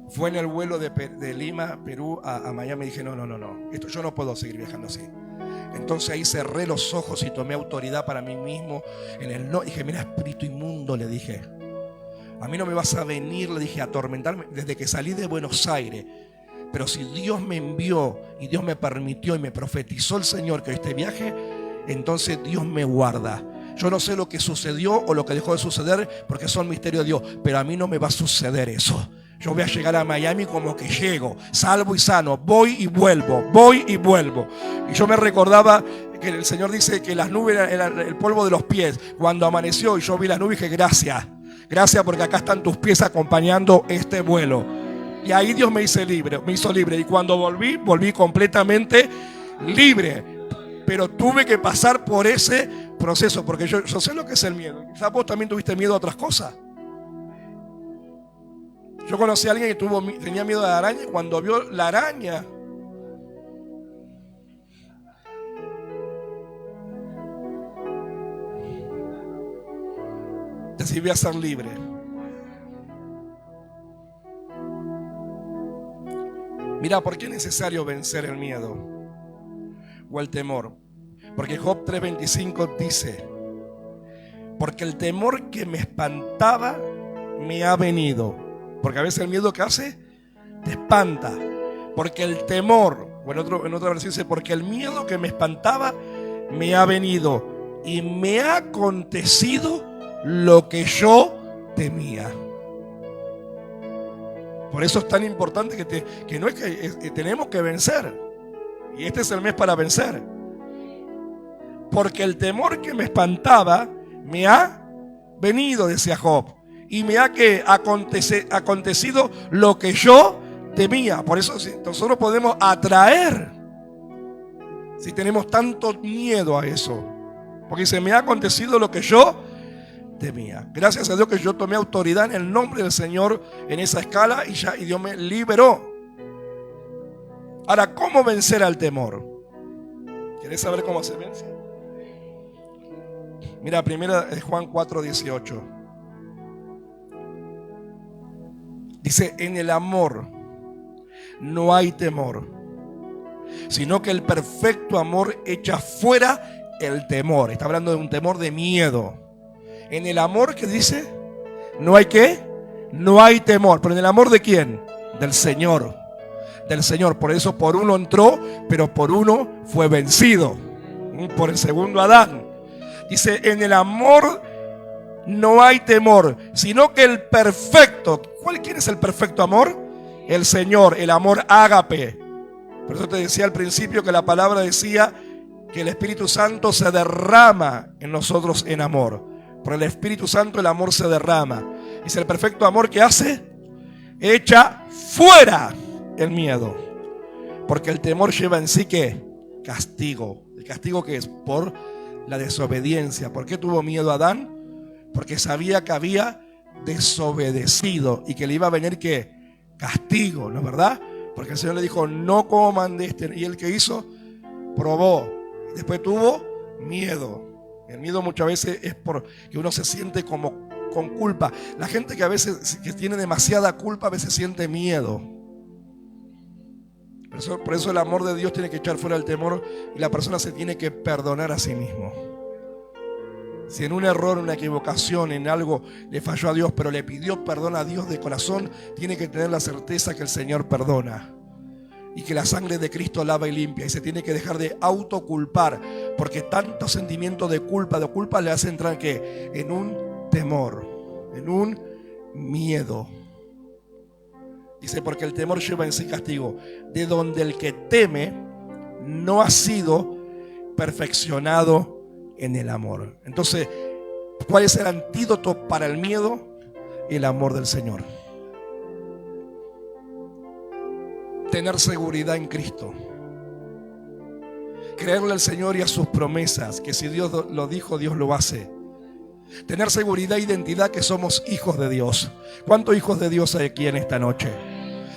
S1: Fue en el vuelo de Lima, Perú, a Miami. Dije, no. Esto yo no puedo seguir viajando así. Entonces ahí cerré los ojos y tomé autoridad para mí mismo. Dije, mira, espíritu inmundo, le dije. A mí no me vas a venir, le dije, a atormentarme desde que salí de Buenos Aires. Pero si Dios me envió y Dios me permitió y me profetizó el Señor que este viaje, entonces Dios me guarda. Yo no sé lo que sucedió o lo que dejó de suceder porque son misterios de Dios, pero a mí no me va a suceder eso. Yo voy a llegar a Miami como que llego, salvo y sano, voy y vuelvo. Y yo me recordaba que el Señor dice que las nubes eran el polvo de los pies. Cuando amaneció y yo vi las nubes, dije, gracias porque acá están tus pies acompañando este vuelo. Y ahí Dios me hizo libre. Y cuando volví completamente libre. Pero tuve que pasar por ese proceso, porque yo sé lo que es el miedo. Quizás vos también tuviste miedo a otras cosas. Yo conocí a alguien que tenía miedo de la araña, y cuando vio la araña, Decidí a ser libre. Mira, ¿por qué es necesario vencer el miedo o el temor? Porque Job 3:25 dice: porque el temor que me espantaba me ha venido. Porque a veces el miedo que hace te espanta. Porque el temor, o en otra versión dice: porque el miedo que me espantaba me ha venido y me ha acontecido lo que yo temía. Por eso es tan importante que no es que tenemos que vencer. Y este es el mes para vencer. Porque el temor que me espantaba me ha venido, decía Job, y me ha acontecido lo que yo temía. Por eso nosotros podemos atraer, si tenemos tanto miedo a eso. Porque dice: me ha acontecido lo que yo temía. Gracias a Dios que yo tomé autoridad en el nombre del Señor en esa escala y Dios me liberó. Ahora, ¿cómo vencer al temor? ¿Querés saber cómo se vence? Mira, primera es Juan 4:18. Dice: en el amor no hay temor, sino que el perfecto amor echa fuera el temor. Está hablando de un temor de miedo. En el amor, ¿qué dice? No hay ¿qué? No hay temor. ¿Pero en el amor de quién? Del Señor. Del Señor. Por eso por uno entró, pero por uno fue vencido. Por el segundo Adán. Dice: en el amor no hay temor, sino que el perfecto. ¿Quién es el perfecto amor? El Señor, el amor ágape. Por eso te decía al principio que la palabra decía que el Espíritu Santo se derrama en nosotros en amor. Por el Espíritu Santo el amor se derrama. Dice: el perfecto amor, ¿qué hace? Echa fuera el miedo. Porque el temor lleva en sí ¿qué? Castigo. ¿El castigo qué es? Por la desobediencia. ¿Por qué tuvo miedo Adán? Porque sabía que había desobedecido y que le iba a venir ¿qué? Castigo, ¿no es verdad? Porque el Señor le dijo: no coman de este. Y el que hizo, probó. Y después tuvo miedo. El miedo muchas veces es porque uno se siente como con culpa. La gente que a veces que tiene demasiada culpa a veces siente miedo. Por eso el amor de Dios tiene que echar fuera el temor y la persona se tiene que perdonar a sí mismo. Si en un error, una equivocación, en algo le falló a Dios, pero le pidió perdón a Dios de corazón, tiene que tener la certeza que el Señor perdona. Y que la sangre de Cristo lava y limpia. Y se tiene que dejar de autoculpar. Porque tanto sentimiento de culpa le hace entrar ¿qué? En un temor, en un miedo. Dice: porque el temor lleva en sí castigo, de donde el que teme no ha sido perfeccionado en el amor. Entonces, ¿cuál es el antídoto para el miedo? El amor del Señor. Tener seguridad en Cristo. Creerle al Señor y a sus promesas, que si Dios lo dijo, Dios lo hace. Tener seguridad e identidad que somos hijos de Dios. ¿Cuántos hijos de Dios hay aquí en esta noche?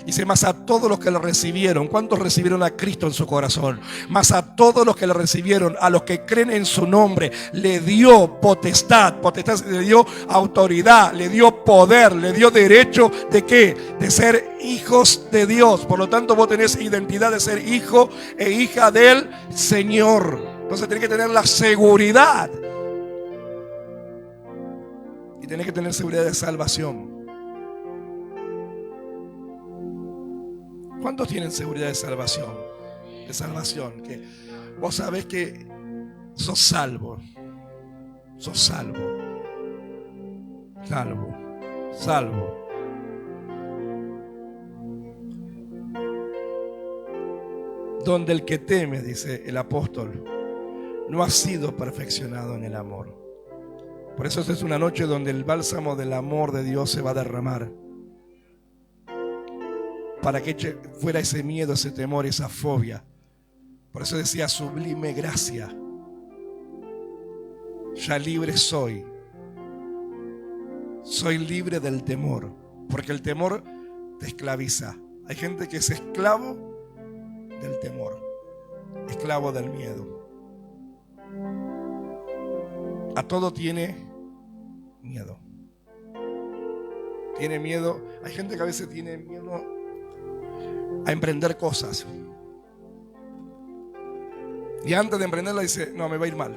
S1: Dice: más a todos los que lo recibieron. ¿Cuántos recibieron a Cristo en su corazón? Más a todos los que lo recibieron, a los que creen en su nombre, le dio potestad, le dio autoridad, le dio poder, le dio derecho de ¿qué? De ser hijos de Dios. Por lo tanto, vos tenés identidad de ser hijo e hija del Señor. Entonces tenés que tener la seguridad. Y tenés que tener seguridad de salvación. ¿Cuántos tienen seguridad de salvación? De salvación. Que vos sabés que sos salvo. Sos salvo. Salvo. Salvo. Donde el que teme, dice el apóstol, no ha sido perfeccionado en el amor. Por eso esta es una noche donde el bálsamo del amor de Dios se va a derramar. Para que eche fuera ese miedo, ese temor, esa fobia. Por eso decía: sublime gracia. Ya libre soy. Soy libre del temor. Porque el temor te esclaviza. Hay gente que es esclavo del temor. Esclavo del miedo. A todo tiene miedo. Tiene miedo. Hay gente que a veces tiene miedo a emprender cosas. Y antes de emprenderla dice, no, me va a ir mal.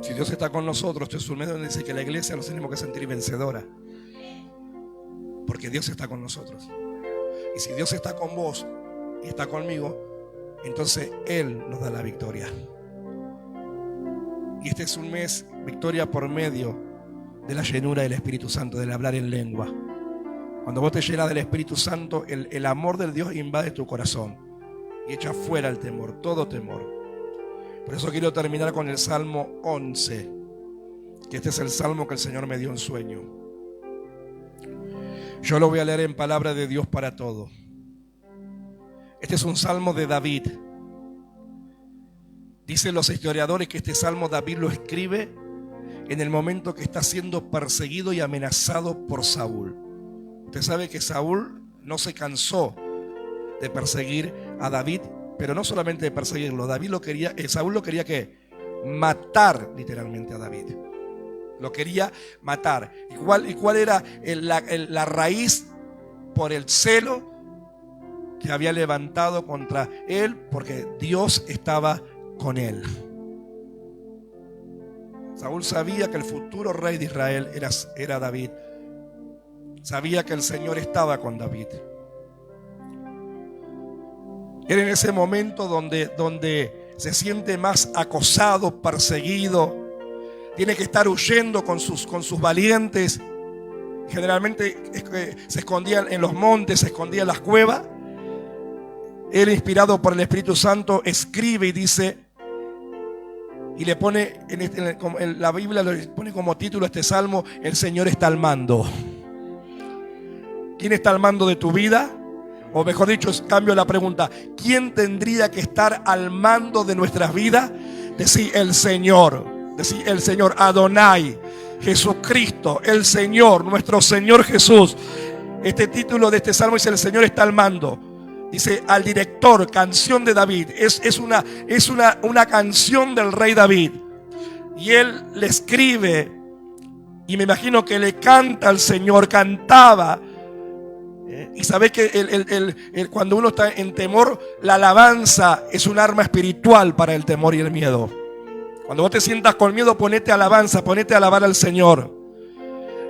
S1: Si Dios está con nosotros, Jesús me dice que la iglesia nos tenemos que sentir vencedora. Porque Dios está con nosotros. Y si Dios está con vos y está conmigo, entonces Él nos da la victoria. Y este es un mes, victoria por medio de la llenura del Espíritu Santo, del hablar en lengua. Cuando vos te llenas del Espíritu Santo, el amor del Dios invade tu corazón y echa fuera el temor, todo temor. Por eso quiero terminar con el Salmo 11, que este es el salmo que el Señor me dio en sueño. Yo lo voy a leer en palabra de Dios para todo. Este es un salmo de David. Dicen los historiadores que este salmo David lo escribe en el momento que está siendo perseguido y amenazado por Saúl. Usted sabe que Saúl no se cansó de perseguir a David, pero no solamente de perseguirlo. Saúl lo quería ¿qué? Matar literalmente a David. Lo quería matar. ¿Y cuál era la raíz? Por el celo que había levantado contra él, porque Dios estaba con él. Saúl sabía que el futuro rey de Israel era David. Sabía que el Señor estaba con David. Era en ese momento donde se siente más acosado, perseguido. Tiene que estar huyendo con sus valientes. Generalmente se escondían en los montes, se escondían en las cuevas. Él, inspirado por el Espíritu Santo, escribe y dice, y le pone en la Biblia le pone como título este salmo: el Señor está al mando. ¿Quién está al mando de tu vida? O mejor dicho, cambio la pregunta: ¿quién tendría que estar al mando de nuestras vidas? Decir el Señor. Decir el Señor, Adonai, Jesucristo, el Señor, nuestro Señor Jesús. Este título de este salmo dice: el Señor está al mando. Dice al director, canción de David. Es una canción del rey David. Y él le escribe, y me imagino que le canta al Señor, cantaba. Y sabe que cuando uno está en temor, la alabanza es un arma espiritual para el temor y el miedo. Cuando vos te sientas con miedo, ponete alabanza, ponete a alabar al Señor.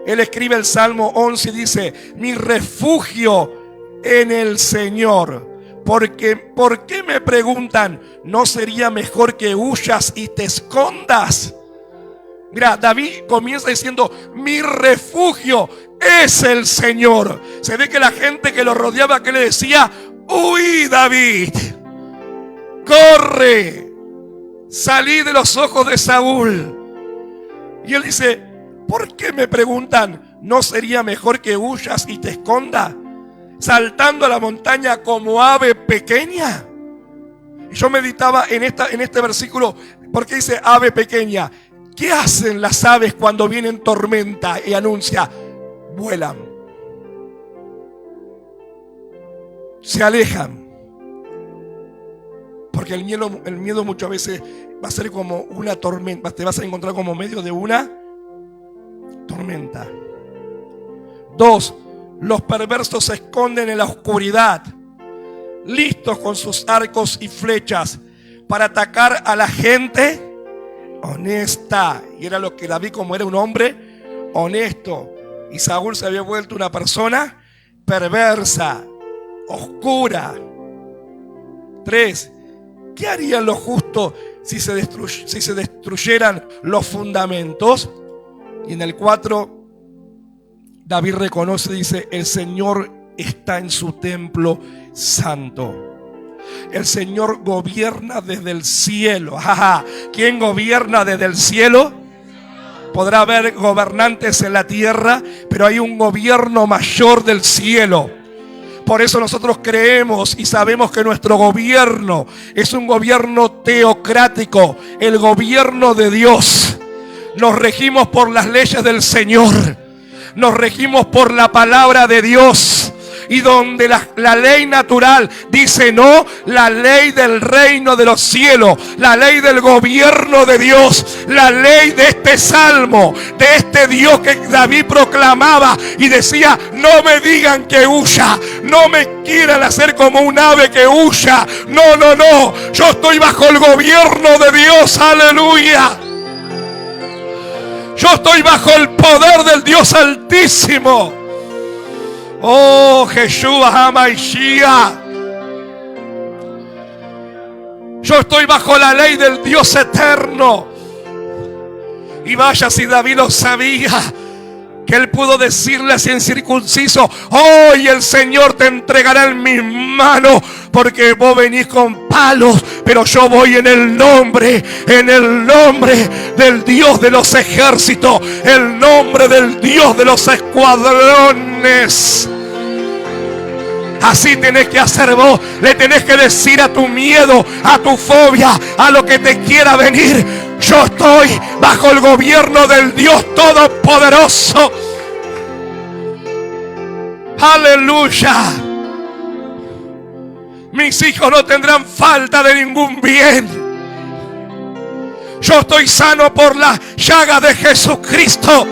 S1: Él escribe el Salmo 11 y dice: mi refugio en el Señor. ¿Por qué me preguntan? ¿No sería mejor que huyas y te escondas? Mira, David comienza diciendo: mi refugio es el Señor. Se ve que la gente que lo rodeaba, que le decía: huí, David, corre, salí de los ojos de Saúl. Y él dice: ¿por qué me preguntan? ¿No sería mejor que huyas y te escondas, saltando a la montaña como ave pequeña? Y yo meditaba en este versículo, porque dice ave pequeña. ¿Qué hacen las aves cuando vienen tormenta y anuncia? Vuelan, se alejan, porque el miedo muchas veces va a ser como una tormenta. Te vas a encontrar como medio de una tormenta. 2. Los perversos se esconden en la oscuridad, listos con sus arcos y flechas para atacar a la gente honesta. Y era lo que David, como era un hombre honesto, y Saúl se había vuelto una persona perversa, oscura. 3. ¿Qué harían los justos si se destruyeran los fundamentos? Y en el 4, David reconoce, dice: el Señor está en su templo santo. El Señor gobierna desde el cielo. ¿Quién gobierna desde el cielo? Podrá haber gobernantes en la tierra, pero hay un gobierno mayor del cielo. Por eso nosotros creemos y sabemos que nuestro gobierno es un gobierno teocrático, el gobierno de Dios. Nos regimos por las leyes del Señor, nos regimos por la palabra de Dios, Y donde la ley natural dice no, la ley del reino de los cielos, la ley del gobierno de Dios, la ley de este salmo, de este Dios que David proclamaba y decía: no me digan que huya, no me quieran hacer como un ave que huya. No, no, no, yo estoy bajo el gobierno de Dios, aleluya. Yo estoy bajo el poder del Dios Altísimo. Oh, Jesús HaMashiach. Yo estoy bajo la ley del Dios eterno. Y vaya si David lo sabía, que él pudo decirle así en circunciso: hoy el Señor te entregará en mis manos, porque vos venís con palos, pero yo voy en el nombre del Dios de los ejércitos, el nombre del Dios de los escuadrones. Así tenés que hacer vos. Le tenés que decir a tu miedo, a tu fobia, a lo que te quiera venir: yo estoy bajo el gobierno del Dios Todopoderoso. Aleluya. Mis hijos no tendrán falta de ningún bien. Yo estoy sano por la llaga de Jesucristo.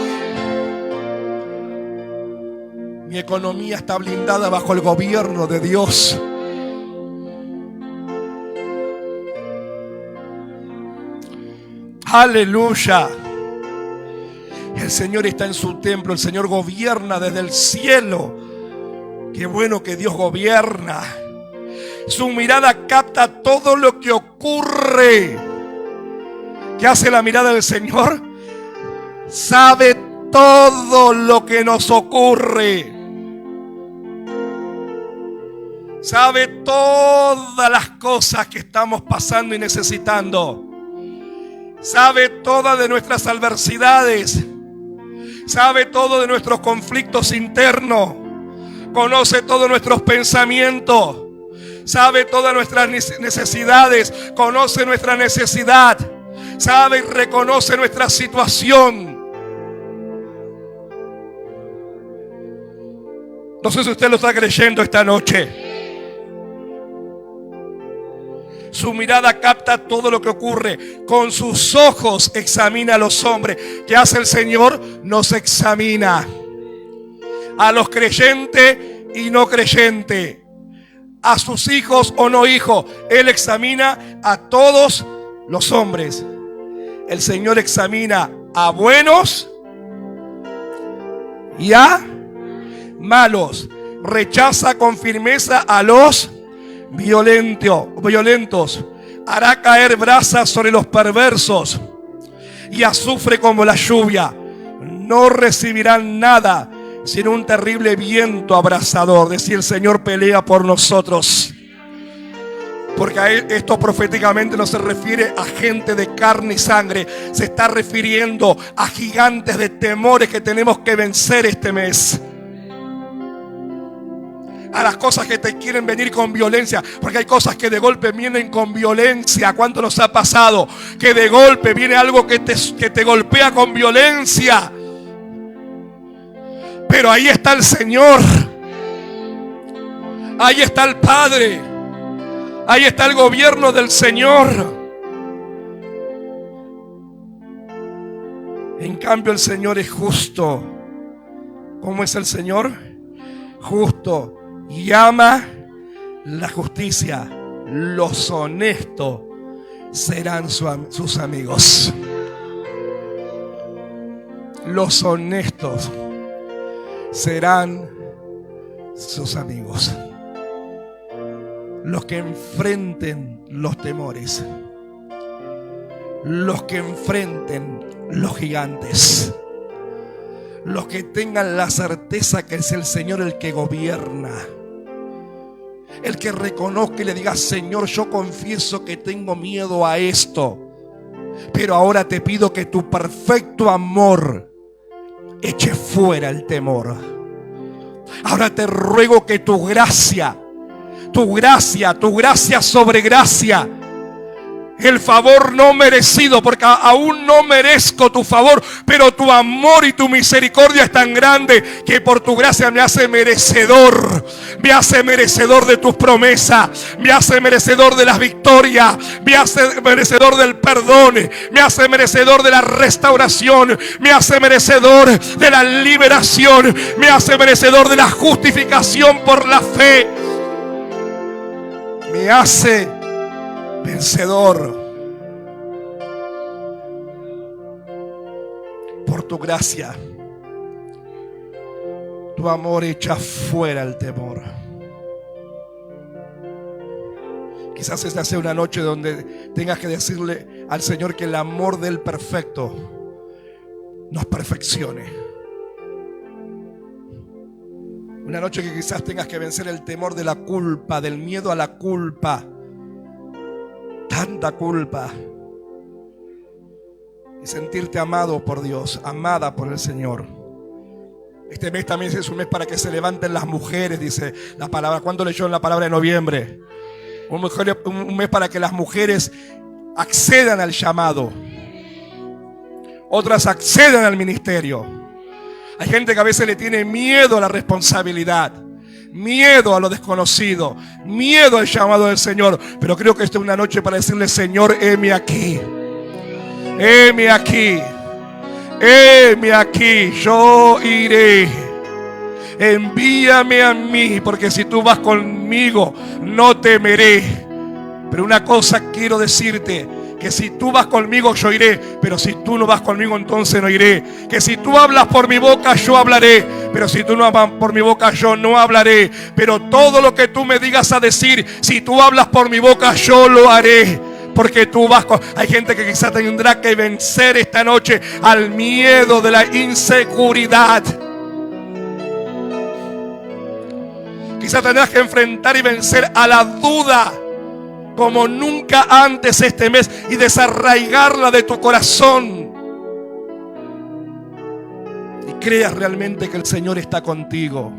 S1: Mi economía está blindada bajo el gobierno de Dios. Aleluya. El Señor está en su templo. El Señor gobierna desde el cielo. Qué bueno que Dios gobierna. Su mirada capta todo lo que ocurre. ¿Qué hace la mirada del Señor? Sabe todo lo que nos ocurre. Sabe todas las cosas que estamos pasando y necesitando. Sabe todas de nuestras adversidades. Sabe todo de nuestros conflictos internos. Conoce todos nuestros pensamientos. Sabe todas nuestras necesidades. Conoce nuestra necesidad. Sabe y reconoce nuestra situación. No sé si usted lo está creyendo esta noche. Su mirada capta todo lo que ocurre. Con sus ojos examina a los hombres. ¿Qué hace el Señor? Nos examina. A los creyentes y no creyentes. A sus hijos o no hijos. Él examina a todos los hombres. El Señor examina a buenos y a malos. Rechaza con firmeza a los violentos. Hará caer brasas sobre los perversos y azufre como la lluvia. No recibirán nada sino un terrible viento abrasador. Decía: el Señor pelea por nosotros. Porque esto proféticamente no se refiere a gente de carne y sangre. Se está refiriendo a gigantes de temores que tenemos que vencer este mes. A las cosas que te quieren venir con violencia. Porque hay cosas que de golpe vienen con violencia. ¿Cuánto nos ha pasado? Que de golpe viene algo que te golpea con violencia. Pero ahí está el Señor. Ahí está el Padre. Ahí está el gobierno del Señor. En cambio, el Señor es justo. ¿Cómo es el Señor? Justo. Y ama la justicia. Los honestos serán sus amigos. Los honestos serán sus amigos. Los que enfrenten los temores. Los que enfrenten los gigantes. Los que tengan la certeza que es el Señor el que gobierna. El que reconozca y le diga: Señor, yo confieso que tengo miedo a esto, pero ahora te pido que tu perfecto amor eche fuera el temor. Ahora te ruego que tu gracia sobre gracia el favor no merecido, porque aún no merezco tu favor, pero tu amor y tu misericordia es tan grande que por tu gracia me hace merecedor de tus promesas, me hace merecedor de las victorias, me hace merecedor del perdón, me hace merecedor de la restauración, me hace merecedor de la liberación, me hace merecedor de la justificación por la fe, me hace vencedor por tu gracia. Tu amor echa fuera el temor. Quizás esta sea una noche donde tengas que decirle al Señor que el amor del perfecto nos perfeccione. Una noche que quizás tengas que vencer el temor de la culpa, del miedo a la culpa. Tanta culpa. Y sentirte amado por Dios, amada por el Señor. Este mes también es un mes para que se levanten las mujeres, dice la palabra. ¿Cuándo leyó en la palabra de noviembre? Un mes para que las mujeres accedan al llamado. Otras accedan al ministerio. Hay gente que a veces le tiene miedo a la responsabilidad, miedo a lo desconocido, miedo al llamado del Señor. Pero creo que esta es una noche para decirle: Señor, heme aquí. Heme aquí. Heme aquí. Yo iré. Envíame a mí, porque si tú vas conmigo no temeré. Pero una cosa quiero decirte: que si tú vas conmigo yo iré, pero si tú no vas conmigo entonces no iré. Que si tú hablas por mi boca yo hablaré, pero si tú no hablas por mi boca yo no hablaré. Pero todo lo que tú me digas a decir, si tú hablas por mi boca yo lo haré. Porque tú vas con... Hay gente que quizás tendrá que vencer esta noche al miedo de la inseguridad. Quizás tendrás que enfrentar y vencer a la duda como nunca antes este mes y desarraigarla de tu corazón. Y creas realmente que el Señor está contigo.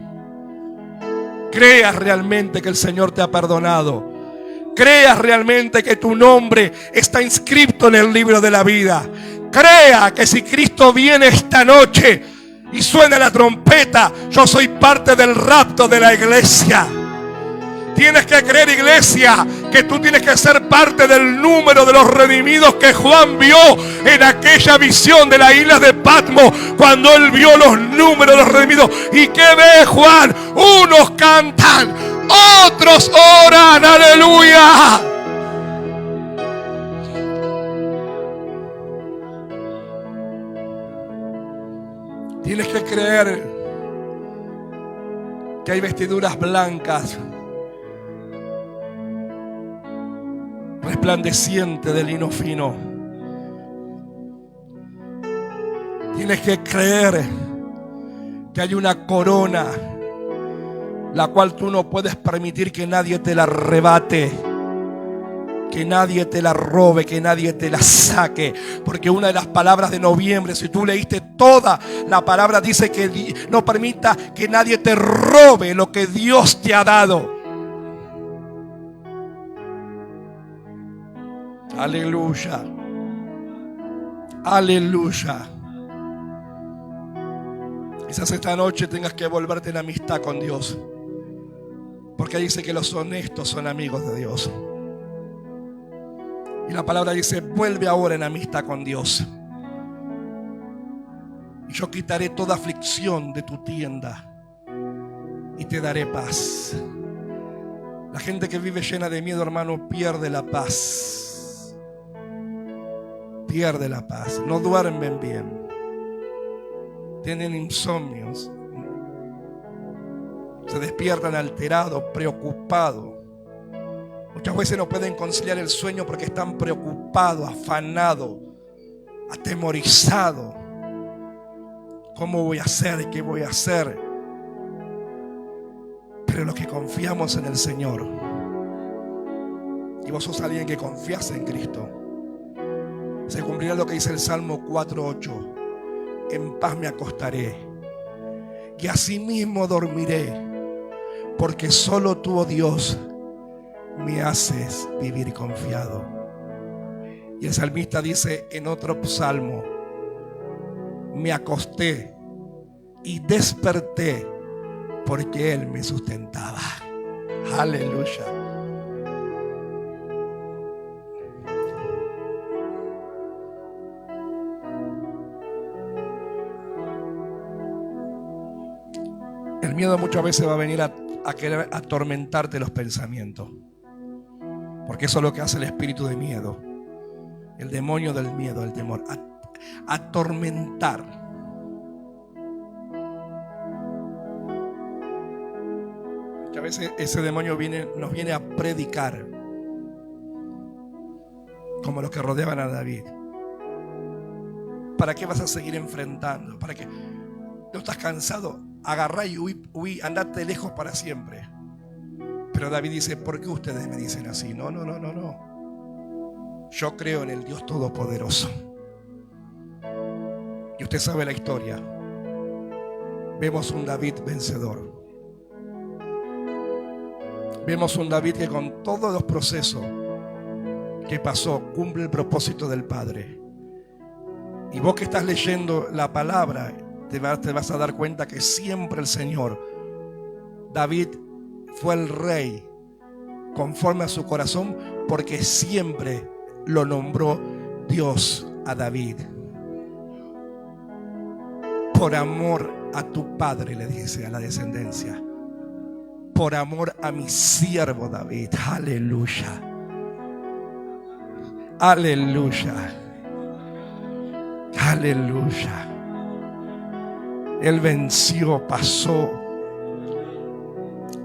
S1: Creas realmente que el Señor te ha perdonado. Creas realmente que tu nombre está inscrito en el libro de la vida. Crea que si Cristo viene esta noche y suena la trompeta, yo soy parte del rapto de la iglesia. Tienes que creer, iglesia, que tú tienes que ser parte del número de los redimidos que Juan vio en aquella visión de la isla de Patmos, cuando él vio los números de los redimidos. ¿Y qué ve Juan? Unos cantan, otros oran, aleluya. Tienes que creer que hay vestiduras blancas, resplandeciente de lino fino. Tienes que creer que hay una corona, la cual tú no puedes permitir que nadie te la arrebate, que nadie te la robe, que nadie te la saque. Porque una de las palabras de noviembre, si tú leíste toda la palabra, dice que no permita que nadie te robe lo que Dios te ha dado. Aleluya. Aleluya. Quizás esta noche tengas que volverte en amistad con Dios, porque dice que los honestos son amigos de Dios. Y la palabra dice: vuelve ahora en amistad con Dios, y yo quitaré toda aflicción de tu tienda y te daré paz. La gente que vive llena de miedo, hermano, pierde la paz. Pierde la paz. No duermen bien. Tienen insomnios. Se despiertan alterados, preocupados. Muchas veces no pueden conciliar el sueño porque están preocupados, afanados, atemorizados. ¿Cómo voy a hacer? ¿Qué voy a hacer? Pero los que confiamos en el Señor, y vos sos alguien que confías en Cristo, se cumplirá lo que dice el Salmo 4:8: en paz me acostaré y asimismo dormiré, porque solo tú, oh Dios, me haces vivir confiado. Y el salmista dice en otro salmo: me acosté y desperté porque Él me sustentaba. Aleluya. El miedo muchas veces va a venir a querer atormentarte los pensamientos, porque eso es lo que hace el espíritu de miedo, el demonio del miedo, el temor, atormentar. Muchas veces ese demonio nos viene a predicar, como los que rodeaban a David. ¿Para qué vas a seguir enfrentando? ¿Para qué? ¿No estás cansado? Agarrá y huí, andate lejos para siempre. Pero David dice: ¿por qué ustedes me dicen así? No. Yo creo en el Dios Todopoderoso. Y usted sabe la historia. Vemos un David vencedor. Vemos un David que con todos los procesos que pasó cumple el propósito del Padre. Y vos que estás leyendo la palabra, te vas a dar cuenta que siempre el Señor, David fue el rey conforme a su corazón, porque siempre lo nombró Dios a David. Por amor a tu padre, le dice a la descendencia, por amor a mi siervo David. Aleluya. Aleluya. Aleluya. Él venció, pasó.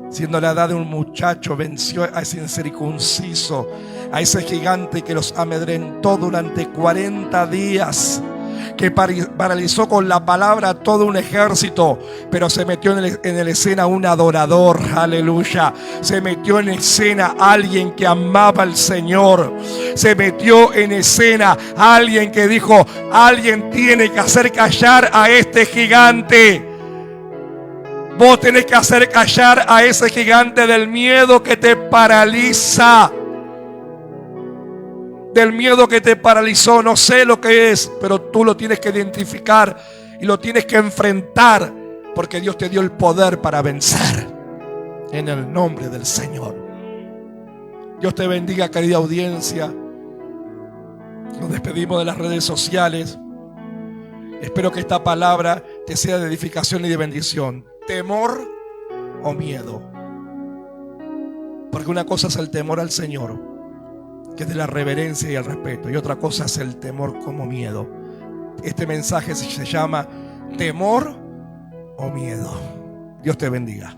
S1: Siendo la edad de un muchacho, venció a ese incircunciso, a ese gigante que los amedrentó durante 40 días, que paralizó con la palabra a todo un ejército, pero se metió en la escena un adorador. Aleluya. Se metió en escena alguien que amaba al Señor. Se metió en escena alguien que dijo: alguien tiene que hacer callar a este gigante. Vos tenés que hacer callar a ese gigante del miedo que te paraliza. Del miedo que te paralizó. No sé lo que es, pero tú lo tienes que identificar y lo tienes que enfrentar, porque Dios te dio el poder para vencer. En el nombre del Señor. Dios te bendiga, querida audiencia. Nos despedimos de las redes sociales. Espero que esta palabra te sea de edificación y de bendición. ¿Temor o miedo? Porque una cosa es el temor al Señor, que es de la reverencia y el respeto, y otra cosa es el temor como miedo. Este mensaje se llama temor o miedo. Dios te bendiga.